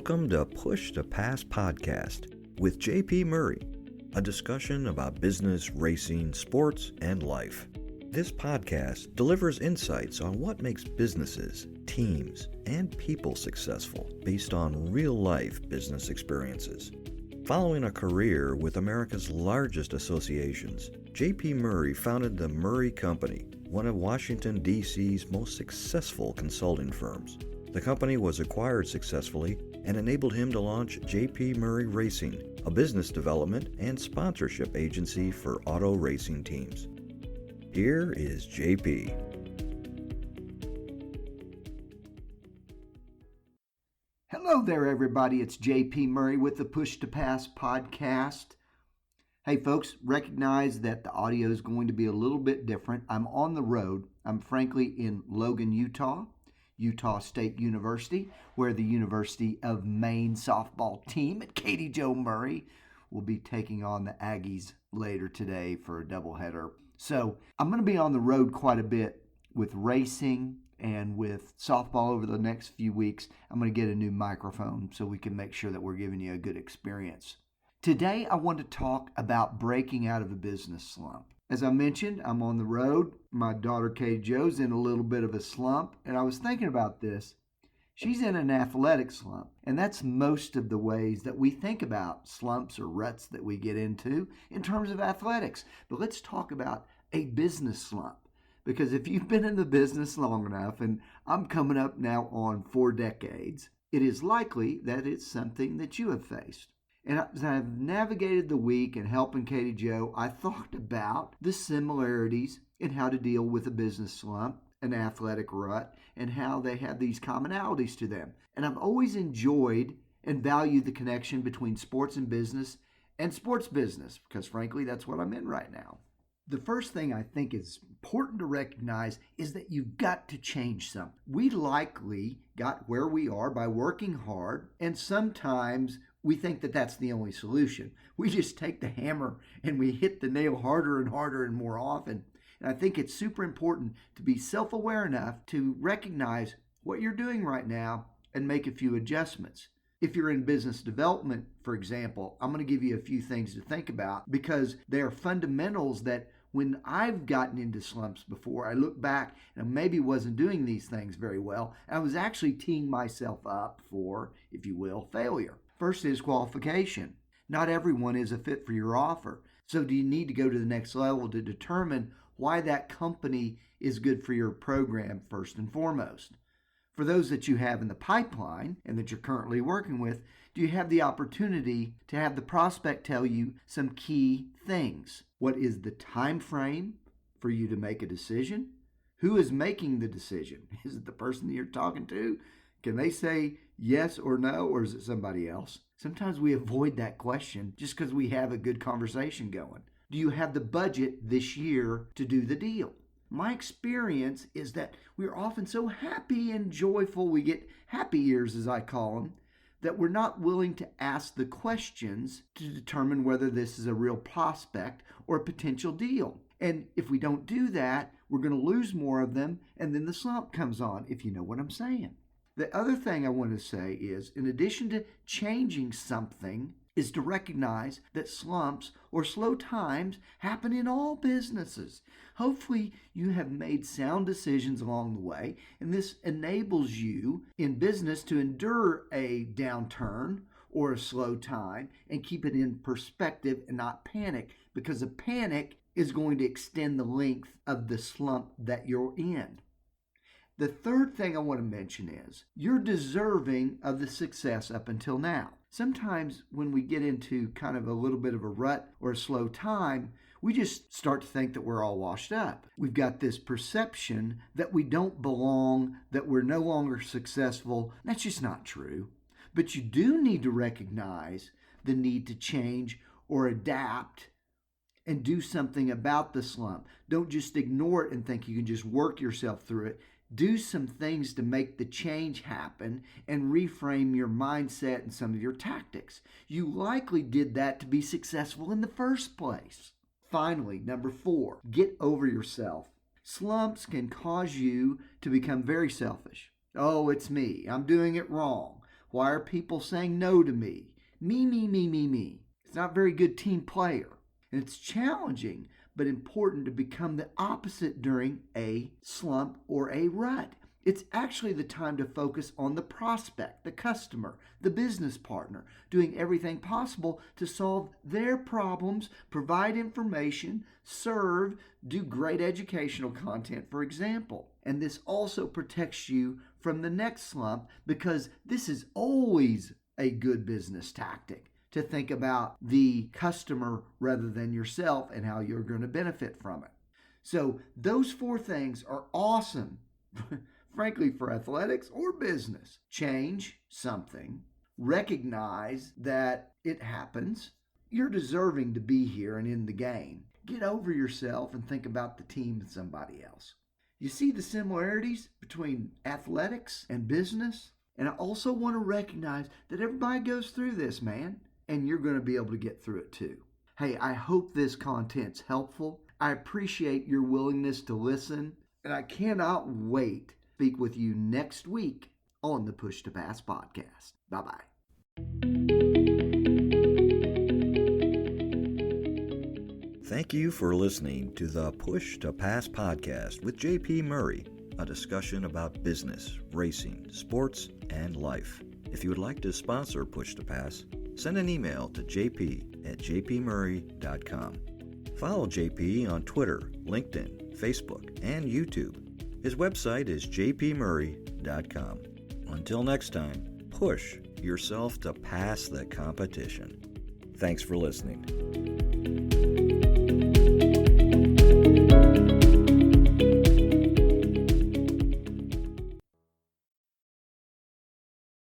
Welcome to Push to Pass podcast with JP Murray, a discussion about business, racing, sports, and life. This podcast delivers insights on what makes businesses, teams, and people successful based on real-life business experiences. Following a career with America's largest associations, JP Murray founded the Murray Company, one of Washington, D.C.'s most successful consulting firms. The company was acquired successfully and enabled him to launch JP Murray Racing, a business development and sponsorship agency for auto racing teams. Here is JP. Hello there, everybody. It's JP Murray with the Push to Pass podcast. Hey, folks, recognize that the audio is going to be a little bit different. I'm on the road. I'm frankly in Logan, Utah State University, where the University of Maine softball team at Katie Jo Murray will be taking on the Aggies later today for a doubleheader. So I'm going to be on the road quite a bit with racing and with softball over the next few weeks. I'm going to get a new microphone so we can make sure that we're giving you a good experience. Today, I want to talk about breaking out of a business slump. As I mentioned, I'm on the road. My daughter, Katie Jo's in a little bit of a slump, and I was thinking about this. She's in an athletic slump, and that's most of the ways that we think about slumps or ruts that we get into in terms of athletics. But let's talk about a business slump, because if you've been in the business long enough, and I'm coming up now on 4 decades, it is likely that it's something that you have faced. And as I've navigated the week and helping Katie Jo, I thought about the similarities in how to deal with a business slump, an athletic rut, and how they have these commonalities to them. And I've always enjoyed and valued the connection between sports and sports business, because frankly, that's what I'm in right now. The first thing I think is important to recognize is that you've got to change something. We likely got where we are by working hard, and sometimes we think that that's the only solution. We just take the hammer and we hit the nail harder and harder and more often. And I think it's super important to be self-aware enough to recognize what you're doing right now and make a few adjustments. If you're in business development, for example, I'm going to give you a few things to think about because they are fundamentals that when I've gotten into slumps before, I look back and maybe wasn't doing these things very well. I was actually teeing myself up for, if you will, failure. First is qualification. Not everyone is a fit for your offer. So do you need to go to the next level to determine why that company is good for your program first and foremost? For those that you have in the pipeline and that you're currently working with, do you have the opportunity to have the prospect tell you some key things? What is the time frame for you to make a decision? Who is making the decision? Is it the person that you're talking to? Can they say yes or no, or is it somebody else? Sometimes we avoid that question just because we have a good conversation going. Do you have the budget this year to do the deal? My experience is that we're often so happy and joyful, we get happy ears as I call them, that we're not willing to ask the questions to determine whether this is a real prospect or a potential deal. And if we don't do that, we're going to lose more of them, and then the slump comes on, if you know what I'm saying. The other thing I want to say is, in addition to changing something, is to recognize that slumps or slow times happen in all businesses. Hopefully, you have made sound decisions along the way, and this enables you in business to endure a downturn or a slow time and keep it in perspective and not panic, because a panic is going to extend the length of the slump that you're in. The third thing I want to mention is you're deserving of the success up until now. Sometimes when we get into kind of a little bit of a rut or a slow time, we just start to think that we're all washed up. We've got this perception that we don't belong, that we're no longer successful. That's just not true. But you do need to recognize the need to change or adapt and do something about the slump. Don't just ignore it and think you can just work yourself through it. Do some things to make the change happen and reframe your mindset and some of your tactics. You likely did that to be successful in the first place. Finally, number 4, get over yourself. Slumps can cause you to become very selfish. Oh, it's me. I'm doing it wrong. Why are people saying no to me? Me. It's not a very good team player. And it's challenging, but important to become the opposite during a slump or a rut. It's actually the time to focus on the prospect, the customer, the business partner, doing everything possible to solve their problems, provide information, serve, do great educational content, for example. And this also protects you from the next slump because this is always a good business tactic to think about the customer rather than yourself and how you're going to benefit from it. So those 4 things are awesome. Frankly, for athletics or business. Change something. Recognize that it happens. You're deserving to be here and in the game. Get over yourself and think about the team and somebody else. You see the similarities between athletics and business? And I also want to recognize that everybody goes through this, man, and you're going to be able to get through it too. Hey, I hope this content's helpful. I appreciate your willingness to listen, and I cannot wait speak with you next week on the Push to Pass podcast. Bye-bye. Thank you for listening to the Push to Pass podcast with JP Murray, a discussion about business, racing, sports, and life. If you would like to sponsor Push to Pass, send an email to jp@jpmurray.com. Follow JP on Twitter, LinkedIn, Facebook, and YouTube. His website is jpmurray.com. Until next time, push yourself to pass the competition. Thanks for listening.